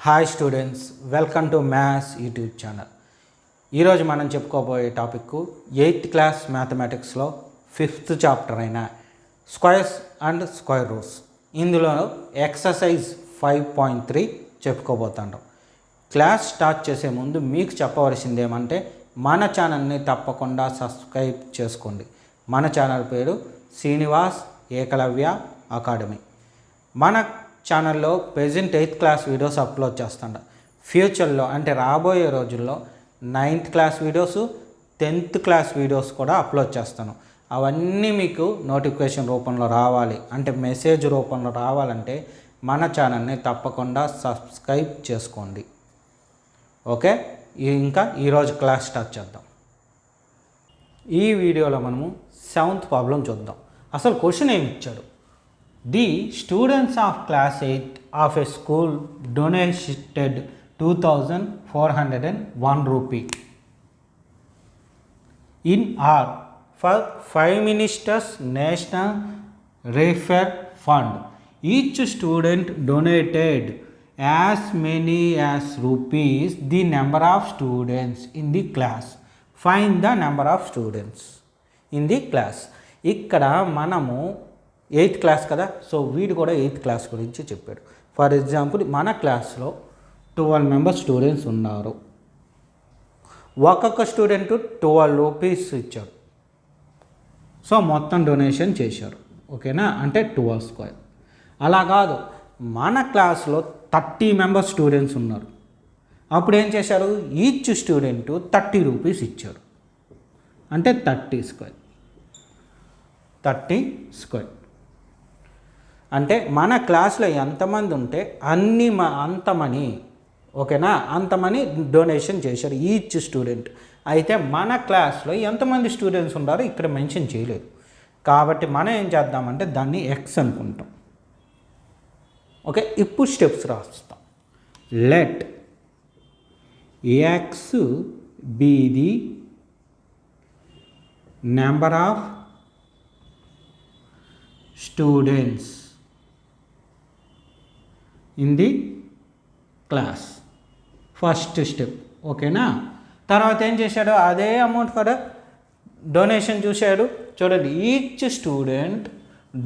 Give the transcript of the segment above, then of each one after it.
Hi students, welcome to maths YouTube channel. ఈరోజు మనం చెప్పుకోబోయే టాపిక్ 8th క్లాస్ మ్యాథమెటిక్స్లో 5th చాప్టర్ అయిన స్క్వేర్స్ అండ్ స్క్వేర్ రూట్స్. ఇందులో ఎక్సర్సైజ్ 5.3 చెప్పుకోబోతున్నాం. క్లాస్ స్టార్ట్ చేసే ముందు మీకు చెప్పవలసింది ఏమంటే మన ఛానల్ని తప్పకుండా సబ్స్క్రైబ్ చేసుకోండి. మన ఛానల్ పేరు శ్రీనివాస్ ఏకలవ్య అకాడమీ. మన ఛానల్లో present 8th class videos upload చేస్తాను. ఫ్యూచర్లో అంటే రాబోయే రోజుల్లో 9th class videos, 10th class videos కూడా అప్లోడ్ చేస్తాను. అవన్నీ మీకు నోటిఫికేషన్ రూపంలో రావాలి అంటే మెసేజ్ రూపంలో రావాలంటే మన ఛానల్ని తప్పకుండా సబ్స్క్రైబ్ చేసుకోండి. ఓకే, ఇంకా ఈరోజు క్లాస్ స్టార్ట్ చేద్దాం. ఈ వీడియోలో మనము 7th ప్రాబ్లం చూద్దాం. అసలు క్వశ్చన్ ఏమి ఇచ్చాడు? The students of class 8 of a school donated 2,401 rupee in or for 5 ministers national welfare fund. Each student donated as many as rupees the number of students in the class. Find the number of students in the class. ఇక్కడ మనము 8th class కదా, so వీడు కూడా 8th class గురించి చెప్పాడు. For example మన క్లాస్లో 12 members students ఉన్నారు. ఒక్కొక్క స్టూడెంట్ 12 రూపీస్ ఇచ్చాడు. సో మొత్తం డొనేషన్ చేశారు. ఓకేనా, అంటే 12 స్క్వేర్. అలా కాదు, మన క్లాస్లో 30 మెంబర్స్ స్టూడెంట్స్ ఉన్నారు. అప్పుడు ఏం చేశారు? ఈచ్ స్టూడెంట్ 30 రూపీస్ ఇచ్చారు. అంటే 30 స్క్వేర్. 30 స్క్వేర్ అంటే మన క్లాస్లో ఎంతమంది ఉంటే అంత మనీ, ఓకేనా, అంత మనీ డొనేషన్ చేశారు ఈచ్ స్టూడెంట్. అయితే మన క్లాస్లో ఎంతమంది స్టూడెంట్స్ ఉన్నారో ఇక్కడ మెన్షన్ చేయలేదు. కాబట్టి మనం ఏం చేద్దామంటే దాన్ని ఎక్స్ అనుకుంటాం. ఓకే, ఇప్పుడు స్టెప్స్ రాస్తాం. Let X be the number of students in the class. First step. ఓకేనా, తర్వాత ఏం చేశాడు? అదే అమౌంట్ కదా డొనేషన్ చూశాడు. చూడండి, each student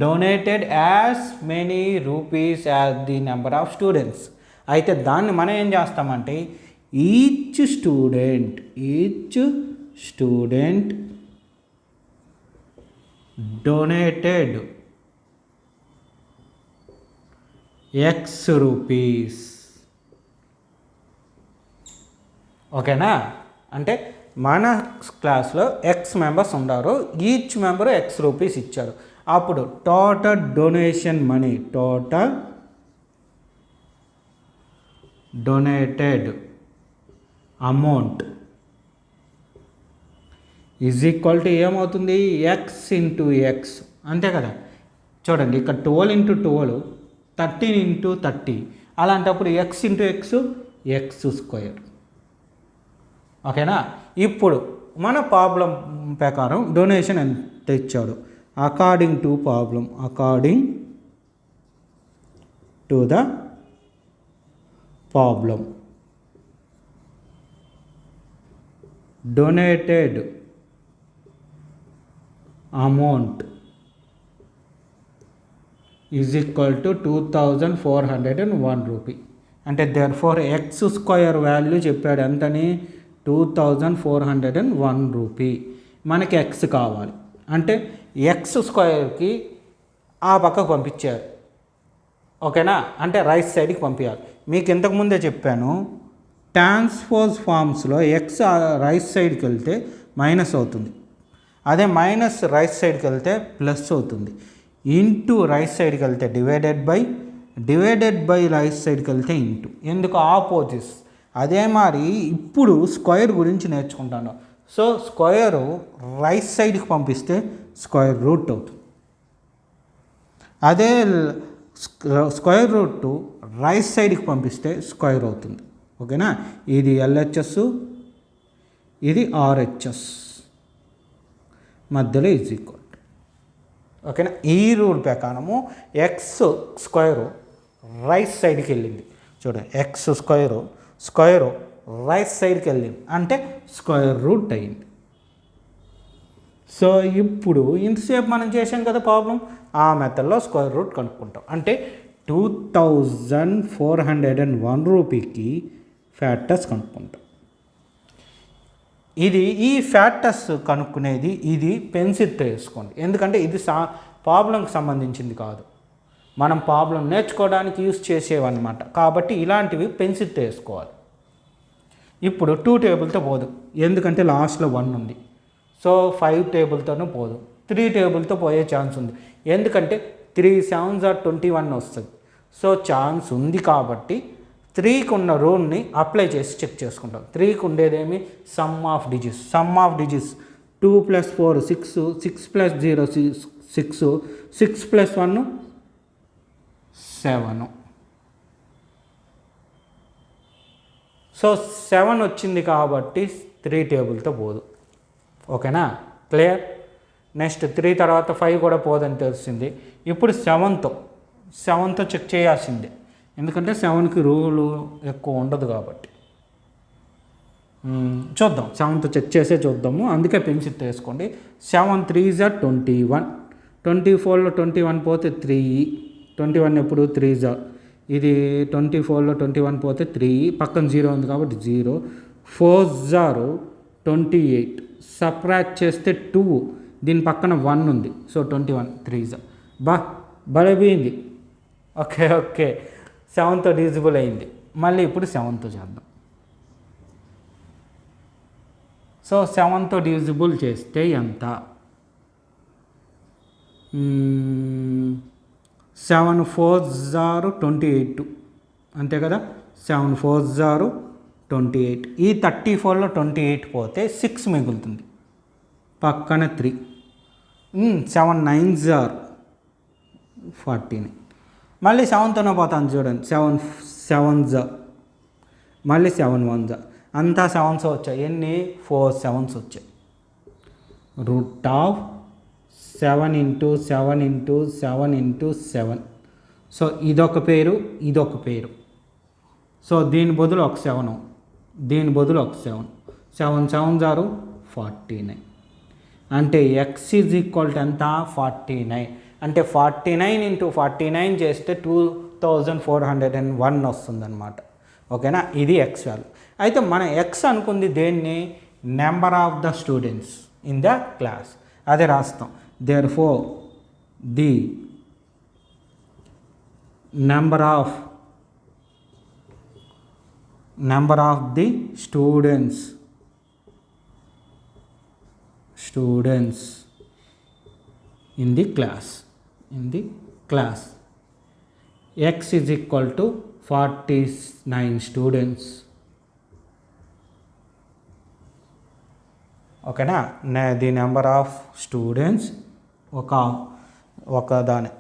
donated as many rupees as the number of students. అయితే దాన్ని మనం ఏం చేస్తామంటే each student donated x rupees. ఓకేనా, అంటే మన క్లాస్లో ఎక్స్ మెంబర్స్ ఉన్నారు. ఈచ్ మెంబర్ ఎక్స్ రూపీస్ ఇచ్చారు. అప్పుడు total donation money, total donated amount is equal to ఏమవుతుంది? X into x. అంతే కదా. చూడండి, ఇక్కడ 12 ఇంటూ 12, 13 ఇంటూ 30. అలాంటప్పుడు x into x, x square. ఓకేనా, ఇప్పుడు మన ప్రాబ్లం ప్రకారం డొనేషన్ ఎంత ఇచ్చాడు? According to the problem donated amount is equal to 2,401 rupee. అంటే therefore x square value చెప్పాడు. ఎంతని? 2,401 రూపీ. మనకి ఎక్స్ కావాలి అంటే ఎక్స్ స్క్వేర్కి ఆ పక్కకు పంపించారు. ఓకేనా, అంటే రైట్ సైడ్కి పంపించాలి. మీకు ఇంతకుముందే చెప్పాను, ట్రాన్స్పోజ్ ఫార్మ్స్లో ఎక్స్ రైట్ సైడ్కి వెళ్తే మైనస్ అవుతుంది, అదే మైనస్ రైట్ సైడ్కి వెళ్తే ప్లస్ అవుతుంది. ఇంటూ రైట్ సైడ్కి వెళ్తే డివైడెడ్ బై రైట్ సైడ్కి వెళ్తే ఇంటూ. ఎందుకు? ఆపోజిట్స్. అదే మరి ఇప్పుడు స్క్వేర్ గురించి నేర్చుకుంటాను. సో స్క్వేరు రైట్ సైడ్కి పంపిస్తే స్క్వేర్ రూట్ అవుతుంది. అదే స్క్వేర్ రూట్ రైట్ సైడ్కి పంపిస్తే స్క్వేర్ అవుతుంది. ఓకేనా, ఇది ఎల్హెచ్ఎస్, ఇది ఆర్హెచ్ఎస్, మధ్యలో ఈజ్ ఈక్వల్. ఓకేనా, ఈ రూల్ ప్రకారము ఎక్స్ స్క్వేరు రైట్ సైడ్కి వెళ్ళింది. చూడండి ఎక్స్ స్క్వేరు రైట్ సైడ్కి వెళ్ళింది అంటే స్క్వేర్ రూట్ అయింది. సో ఇప్పుడు ఇంతసేపు మనం చేసాం కదా ప్రాబ్లం, ఆ మెథడ్లో స్క్వేర్ రూట్ కనుక్కుంటాం. అంటే 2401 రూపీకి ఫ్యాక్టర్స్ కనుక్కుంటాం. ఈ ఫ్యాక్టర్స్ కనుక్కునేది ఇది పెన్సిల్తో వేసుకోండి, ఎందుకంటే ఇది ప్రాబ్లంకి సంబంధించింది కాదు, మనం ప్రాబ్లం నేర్చుకోవడానికి యూజ్ చేసేవన్నమాట. కాబట్టి ఇలాంటివి పెన్సిల్తో వేసుకోవాలి. ఇప్పుడు 2 టేబుల్తో పోదు, ఎందుకంటే లాస్ట్లో 1 ఉంది. సో 5 టేబుల్తోనూ పోదు, 3 టేబుల్తో పోయే ఛాన్స్ ఉంది, ఎందుకంటే 3 7s are 21 వస్తుంది. సో ఛాన్స్ ఉంది కాబట్టి 3కి ఉన్న రూల్ని అప్లై చేసి చెక్ చేసుకుంటాం. 3కి ఉండేదేమి సమ్ ఆఫ్ డిజిట్స్ 2 + 4 6, 6 + 0 6, 6 + 1 7. సో 7 వచ్చింది కాబట్టి 3 టేబుల్తో పోదు. ఓకేనా, క్లియర్. నెక్స్ట్ 3 తర్వాత 5 కూడా పోదని తెలిసింది. ఇప్పుడు 7తో చెక్ చేయాల్సిందే, ఎందుకంటే 7కి రూలు ఎక్కువ ఉండదు కాబట్టి. చూద్దాం, 7తో చెక్ చేసే చూద్దాము, అందుకే పెన్సిల్ వేసుకోండి. 7 3s are 21, 24లో 21 పోతే 3, 21 ఎప్పుడు 3s are, ఇది 24లో 21 పోతే 3, పక్కన 0 ఉంది కాబట్టి 0, 4s are 28, సపరేట్ చేస్తే 2, దీని పక్కన 1 ఉంది, సో 21 3s are. బలపోయింది. ఓకే 7తో డివిజిబుల్ అయింది. మళ్ళీ ఇప్పుడు 7తో చేద్దాం. సో 7తో డివిజిబుల్ చేస్తే ఎంత? 7 4s are 28, అంతే కదా. 7 4s are 28. ఈ 34లో 28 పోతే 6 మిగులుతుంది, పక్కన 3. 7 9s are 49. మళ్ళీ 7తోనే పోతాను చూడండి, 7 7s are, మళ్ళీ 7 1s are, అంతా 7s వచ్చాయి. ఎన్ని 4 7s వచ్చాయి. √7 × 7 × 7 × 7. సో ఇదొక పేరు, ఇదొక పేరు. సో దీని బదులు ఒక 7, దీని బదులు ఒక 7. 7 7s are 49. అంటే x = ఎంత? 49. అంటే 49 × 49 చేస్తే 2401 వస్తుందన్నమాట. ఓకేనా, ఇది ఎక్స్ వాల్యూ. అయితే మన ఎక్స్ అనుకుంది దేన్ని? Number of the students in the class. అదే రాస్తాం. Therefore the number of the students in the class x is equal to 49 students. ఓకేనా, ది నెంబర్ ఆఫ్ స్టూడెంట్స్ ఒక దాని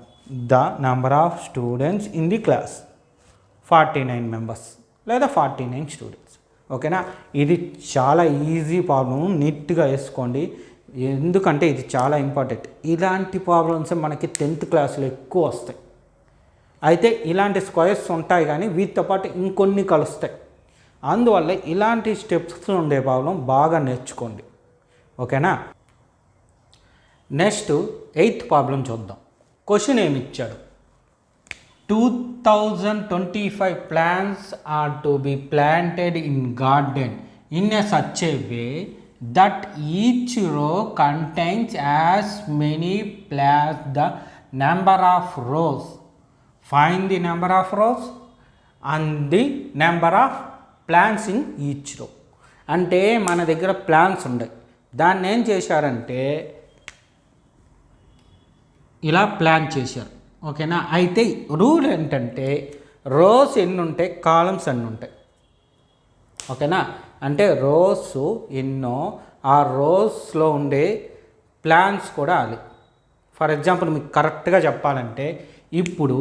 the number of students in the class 49 members లేదా 49 students. ఓకేనా, ఇది చాలా easy problem, నీట్గా వేసుకోండి, ఎందుకంటే ఇది చాలా ఇంపార్టెంట్. ఇలాంటి ప్రాబ్లమ్స్ మనకి 10th క్లాస్లో ఎక్కువ వస్తాయి. అయితే ఇలాంటి స్క్వేర్స్ ఉంటాయి కానీ వీటితో పాటు ఇంకొన్ని కలుస్తాయి. అందువల్ల ఇలాంటి స్టెప్స్ ఉండే ప్రాబ్లం బాగా నేర్చుకోండి. ఓకేనా, నెక్స్ట్ 8th ప్రాబ్లం చూద్దాం. క్వశ్చన్ ఏమి ఇచ్చాడు? 2025 plants are to be planted in garden in a such a way that each row contains as many plants the number of rows. Find the number of rows and the number of plants in each row. అంటే మన దగ్గర plants ఉన్నాయి, దాన్ని ఏం చేశారంటే ఇలా plan చేశారు. ఓకేనా, అయితే రూల్ ఏంటంటే రోస్ ఎన్ని ఉంటాయి, కాలమ్స్ ఎన్ని ఉంటాయి. ఓకేనా, అంటే రోస్ ఎన్నో ఆ రోస్లో ఉండే ప్లాన్స్ కూడా అది. ఫర్ ఎగ్జాంపుల్ మీకు కరెక్ట్గా చెప్పాలంటే ఇప్పుడు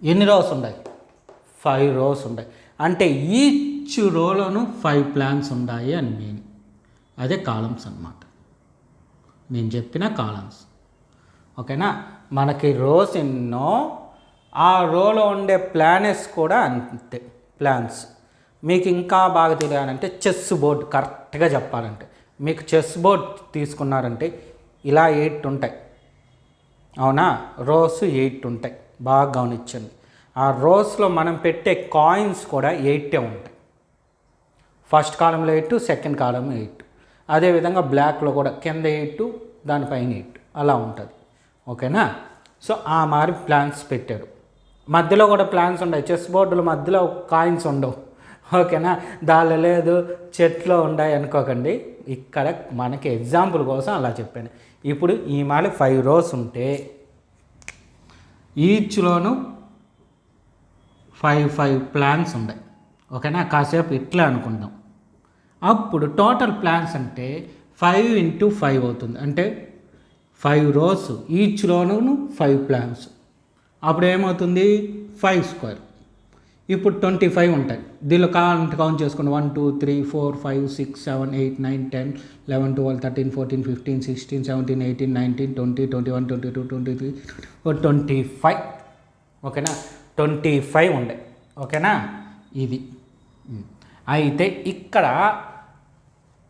ఎన్ని రోస్ ఉన్నాయి? 5 రోస్ ఉన్నాయి. అంటే ఈచ్ రోలోనూ 5 ప్లాన్స్ ఉన్నాయి అని మీనింగ్. అదే కాలమ్స్ అన్నమాట, నేను చెప్పిన కాలమ్స్. ఓకేనా, మనకి రోస్ ఎన్నో ఆ రోలో ఉండే ప్లానెట్స్ కూడా అంతే ప్లాన్స్. మీకు ఇంకా బాగా తెలియాలంటే చెస్ బోర్డ్ కరెక్ట్గా చెప్పాలంటే మీకు చెస్ బోర్డ్ తీసుకున్నారంటే ఇలా 8 ఉంటాయి అవునా, రోస్ 8 ఉంటాయి. బాగా గమనించండి. ఆ రోస్లో మనం పెట్టే కాయిన్స్ కూడా 8 ఉంటాయి. ఫస్ట్ కాలంలో 8, సెకండ్ కాలం 8. అదేవిధంగా బ్లాక్లో కూడా కింద 8 దానిపైన 8 అలా ఉంటుంది. ఓకేనా. సో ఆ మారి ప్లాన్స్ పెట్టారు. మధ్యలో కూడా ప్లాన్స్ ఉన్నాయి. చెస్ బోర్డుల మధ్యలో కాయిన్స్ ఉండవు. ఓకేనా. దానిలో లేదు చెట్లో ఉన్నాయి అనుకోకండి. ఇక్కడ మనకి ఎగ్జాంపుల్ కోసం అలా చెప్పాను. ఇప్పుడు ఈ మాలి 5 రోస్ ఉంటే ఈచ్లోను 5 ప్లాన్స్ ఉన్నాయి. ఓకేనా. కాసేపు ఇట్లా అనుకుందాం. అప్పుడు టోటల్ ప్లాన్స్ అంటే 5 × 5 అవుతుంది. అంటే 5 రోస్ ఈచ్లోనూ 5 ప్లాన్స్. అప్పుడు ఏమవుతుంది 5 స్క్వేర్. ఇప్పుడు 25 ఉంటాయి. దీనిలో కౌంట్ చేసుకోండి. 1 2 3 4 5 6 7 8 9 10 11 12 13 14 15 16 17 18 19 20 21 22 23 25. ఓకేనా. 25 ఉండే. ఓకేనా. ఇది అయితే ఇక్కడ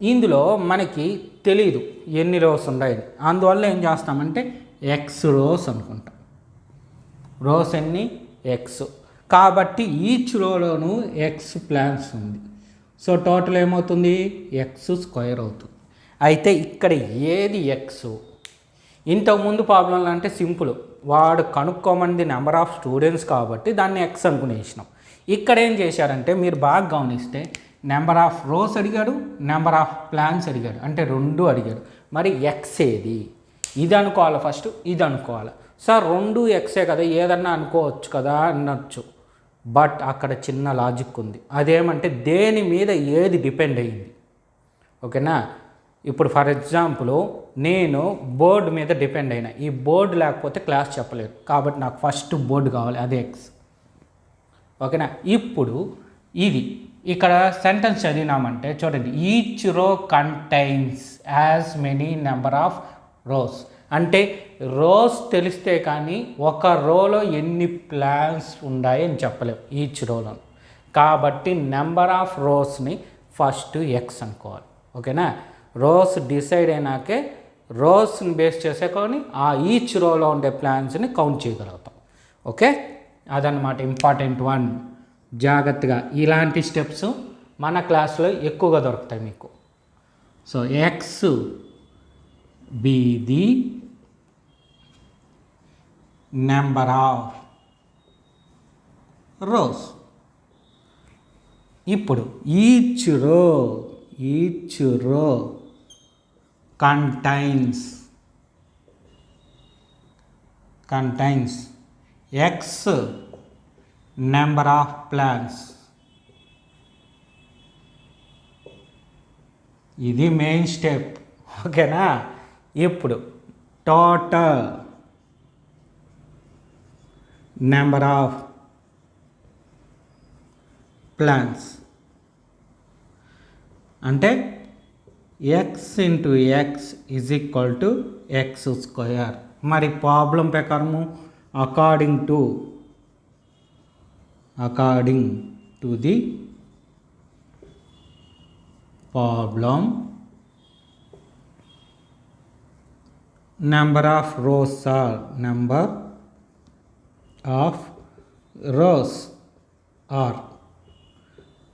ఇందులో మనకి తెలీదు ఎన్ని రోస్ ఉన్నాయని. అందువల్ల ఏం చేస్తామంటే ఎక్స్ రోస్ అనుకుంటాం. రోస్ ఎన్ని ఎక్స్. కాబట్టి ఈచ్ రోలోనూ ఎక్స్ ప్లాన్స్ ఉంది. సో టోటల్ ఏమవుతుంది ఎక్స్ స్క్వేర్ అవుతుంది. అయితే ఇక్కడ ఏది ఎక్స్? ఇంతకుముందు ప్రాబ్లంలో అంటే సింపుల్, వాడు కనుక్కోమంది నెంబర్ ఆఫ్ స్టూడెంట్స్ కాబట్టి దాన్ని ఎక్స్ అనుకునేసినాం. ఇక్కడ ఏం చేశారంటే మీరు బాగా గమనిస్తే నెంబర్ ఆఫ్ రోస్ అడిగాడు, నెంబర్ ఆఫ్ ప్లాన్స్ అడిగాడు. అంటే 2 అడిగాడు. మరి ఎక్స్ ఏది? ఇది అనుకోవాలి ఫస్ట్, ఇది అనుకోవాలి. సార్ 2 ఎక్సే కదా ఏదన్నా అనుకోవచ్చు కదా అనొచ్చు. బట్ అక్కడ చిన్న లాజిక్ ఉంది. అదేమంటే దేని మీద ఏది డిపెండ్ అయ్యింది. ఓకేనా. ఇప్పుడు ఫర్ ఎగ్జాంపుల్ నేను బోర్డు మీద డిపెండ్ అయినా. ఈ బోర్డు లేకపోతే క్లాస్ చెప్పలేదు. కాబట్టి నాకు ఫస్ట్ బోర్డు కావాలి, అదే ఎక్స్. ఓకేనా. ఇప్పుడు ఇది ఇక్కడ సెంటెన్స్ చదివినామంటే చూడండి, each row contains as many number of rose. అంటే రోస్ తెలిస్తే కానీ ఒక రోలో ఎన్ని ప్లాన్స్ ఉన్నాయి అని చెప్పలేము ఈచ్ రోలో. కాబట్టి నెంబర్ ఆఫ్ రోస్ని ఫస్ట్ ఎక్స్ అనుకోవాలి. ఓకేనా. రోస్ డిసైడ్ అయినాకే రోస్ని బేస్ చేసే కానీ ఆ ఈచ్ రోలో ఉండే ప్లాన్స్ని కౌంట్ చేయగలుగుతాం. ఓకే. అదనమాట ఇంపార్టెంట్ వన్. జాగ్రత్తగా ఇలాంటి స్టెప్స్ మన క్లాస్లో ఎక్కువగా దొరుకుతాయి మీకు. So x be the number of rows. ఇప్పుడు each row contains x number of plans. ఇది మెయిన్ స్టెప్. ఓకేనా. ఇప్పుడు టోటల్ నెంబర్ ఆఫ్ ప్లాన్స్ అంటే x into x is equal to x square. మరి ప్రాబ్లం ప్రకారము according to the problem number of rows are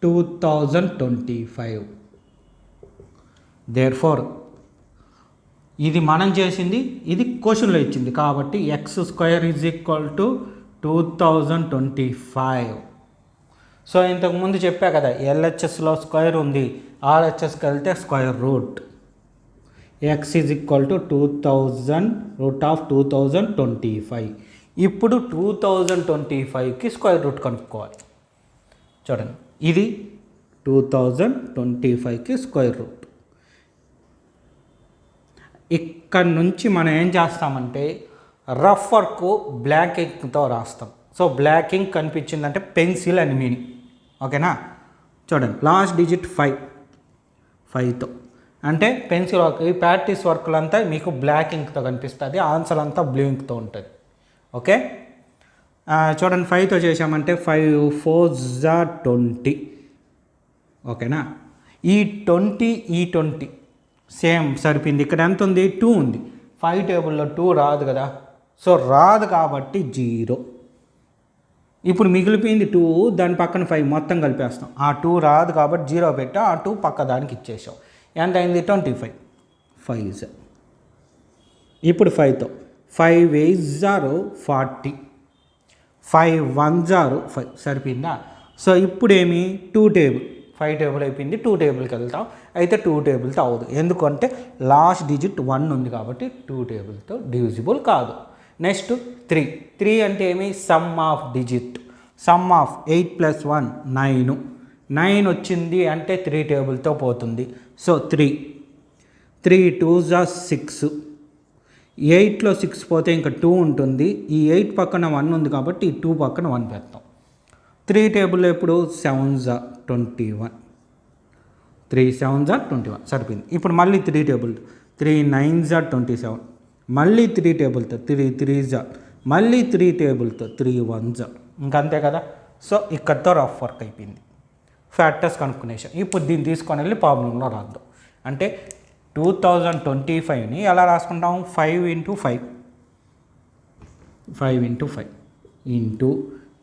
2025. therefore ఇది మనం చేసింది, ఇది క్వశ్చన్లో ఇచ్చింది కాబట్టి X square is equal to 2025. So ఇంతకుముందు చెప్పా కదా ఎల్హెచ్ఎస్లో స్క్వేర్ ఉంది, ఆర్హెచ్ఎస్కి వెళ్తే square root. X is equal to 2000 √2025. ఇప్పుడు 2025కి స్క్వేర్ రూట్ కనుక్కోవాలి. చూడండి, ఇది 2025కి స్క్వేర్ రూట్. ఇక్కడ నుంచి మనం ఏం చేస్తామంటే రఫ్ వర్క్ బ్లాక్ ఇంక్తో రాస్తాం. సో బ్లాక్ ఇంక్ కనిపించిందంటే పెన్సిల్ అని మీనింగ్. ఓకేనా. చూడండి, లాస్ట్ డిజిట్ 5తో అంటే పెన్సిల్ వర్క్. ఈ ప్రాక్టీస్ వర్క్లంతా మీకు బ్లాక్ ఇంక్తో కనిపిస్తుంది, ఆన్సర్ అంతా బ్లూ ఇంక్తో ఉంటుంది. ఓకే, చూడండి 5తో చేసామంటే 5 4 జా 20. ఓకేనా, ఈ 20 సేమ్ సరిపోయింది. ఇక్కడ ఎంత ఉంది? 2 ఉంది. 5 టేబుల్లో 2 రాదు కదా, సో రాదు కాబట్టి 0. ఇప్పుడు మిగిలిపోయింది 2, దాని పక్కన 5 మొత్తం కలిపేస్తాం. ఆ 2 రాదు కాబట్టి 0 పెట్టా, ఆ 2 పక్క దానికి ఇచ్చేసాం. ఎంత అయింది? 25. 5 ఇప్పుడు 5తో 5 8 జారు 40, 5 1 జారు 5 సరిపోయిందా? సో ఇప్పుడు ఏమి 2 టేబుల్, 5 టేబుల్ అయిపోయింది, 2 టేబుల్కి వెళ్తాం. అయితే 2 టేబుల్తో అవ్వదు, ఎందుకంటే లాస్ట్ డిజిట్ 1 ఉంది కాబట్టి 2 టేబుల్తో డివిజిబుల్ కాదు. నెక్స్ట్ 3 అంటే ఏమి? Some of digit. Some of 8 + 1 9 వచ్చింది అంటే 3 టేబుల్తో పోతుంది. సో 3 2 జా 6, 8లో 6 పోతే ఇంకా 2 ఉంటుంది. ఈ 8 పక్కన 1 ఉంది కాబట్టి ఈ 2 పక్కన 1 పెడతాం. 3 టేబుల్లో ఎప్పుడు 7 జా 21, 3 7 జా 21 సరిపోయింది. ఇప్పుడు మళ్ళీ 3 టేబుల్, 3 9 జా 27, మళ్ళీ 3 టేబుల్తో 3 3 జా, మళ్ళీ 3 టేబుల్తో 3 1 జా, ఇంకంతే కదా. సో ఇక్కడితో రఫ్ వర్క్ అయిపోయింది, ఫ్యాక్టర్స్ కనుక్కునేసాం. ఇప్పుడు దీన్ని తీసుకొని వెళ్ళి ప్రాబ్లంలో రాద్దాం. అంటే 2025ని ఎలా రాసుకుంటాం? 5 × 5 ఇంటూ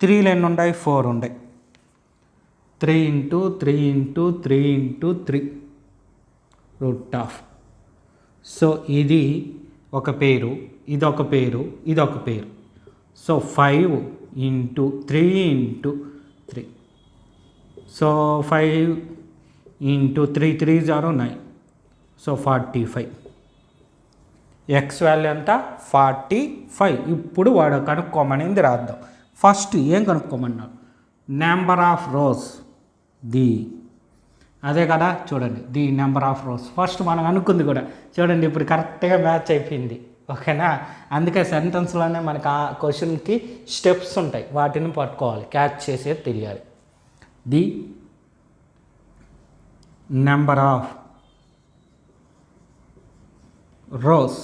3 ఎన్ని ఉన్నాయి? 4 ఉన్నాయి. 3 × 3 × 3 × 3 రూట్ ఆఫ్. సో ఇది ఒక పేరు, ఇది ఒక పేరు, ఇది ఒక పేరు. So 5 × 3 × 3. So 5 × 3 3 0 9. So 45. X value ఎంత? 45. ఇప్పుడు వాడు కనుక్కోమనింది రాద్దాం. ఫస్ట్ ఏం కనుక్కోమన్నాడు? నెంబర్ ఆఫ్ రోస్, ది, అదే కదా. చూడండి, the number of rose first మనం అనుకుంది కూడా. చూడండి ఇప్పుడు కరెక్ట్గా మ్యాచ్ అయిపోయింది. ఓకేనా, అందుకే సెంటెన్స్లోనే మనకు ఆ క్వశ్చన్కి స్టెప్స్ ఉంటాయి, వాటిని పట్టుకోవాలి, క్యాచ్ చేసేది తెలియాలి. The number of rose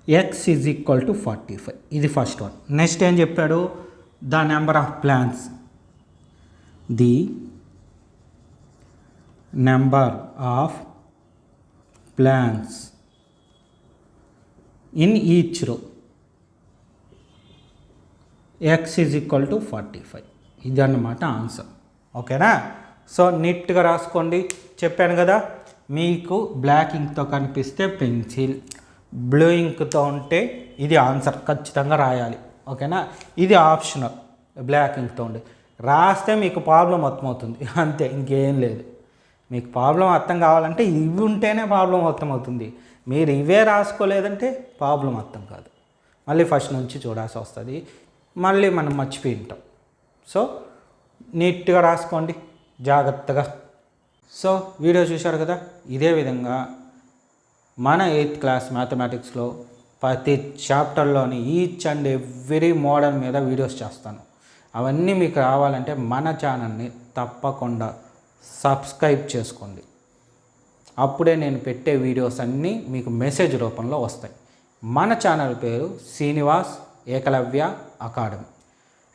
x is equal to 45. ఇది ఫస్ట్ వన్. నెక్స్ట్ ఏం చెప్పాడు? The number of plants, the number of plants in each row, x is equal to 45. ఇది అన్నమాట ఆన్సర్. ఓకేనా, సో నీట్గా రాసుకోండి. చెప్పాను కదా, మీకు బ్లాక్ ఇంక్తో కనిపిస్తే పెన్సిల్, బ్లూ ఇంక్తో ఉంటే ఇది ఆన్సర్ ఖచ్చితంగా రాయాలి. ఓకేనా, ఇది ఆప్షనల్. బ్లాక్ ఇంక్తో ఉండే రాస్తే మీకు ప్రాబ్లం అర్థమవుతుంది, అంతే, ఇంకేం లేదు. మీకు ప్రాబ్లం అర్థం కావాలంటే ఇవి ఉంటేనే ప్రాబ్లం అర్థమవుతుంది. మీరు ఇవే రాసుకోలేదంటే ప్రాబ్లం అర్థం కాదు. మళ్ళీ ఫస్ట్ నుంచి చూడాల్సి వస్తుంది, మళ్ళీ మనం మర్చిపోయి ఉంటాం. సో నీట్గా రాసుకోండి జాగ్రత్తగా. సో వీడియో చూశారు కదా, ఇదే విధంగా మన 8th క్లాస్ మ్యాథమెటిక్స్లో ప్రతి చాప్టర్లోని ఈచ్ అండ్ ఎవ్రీ మోడల్ మీద వీడియోస్ చేస్తాను. అవన్నీ మీకు రావాలంటే మన ఛానల్ని తప్పకుండా సబ్స్క్రైబ్ చేసుకోండి. అప్పుడే నేను పెట్టే వీడియోస్ అన్నీ మీకు మెసేజ్ రూపంలో వస్తాయి. మన ఛానల్ పేరు శ్రీనివాస్ ఏకలవ్య అకాడమీ.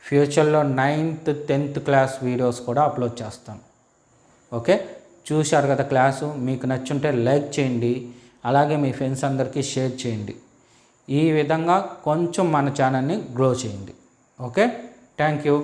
ఫ్యూచర్లో 9th 10th క్లాస్ వీడియోస్ కూడా అప్లోడ్ చేస్తాను. ఓకే, చూశారు కదా క్లాసు, మీకు నచ్చుంటే లైక్ చేయండి, అలాగే మీ ఫ్రెండ్స్ అందరికీ షేర్ చేయండి. ఈ విధంగా కొంచెం మన ఛానల్ని గ్రో చేయండి. Okay, thank you.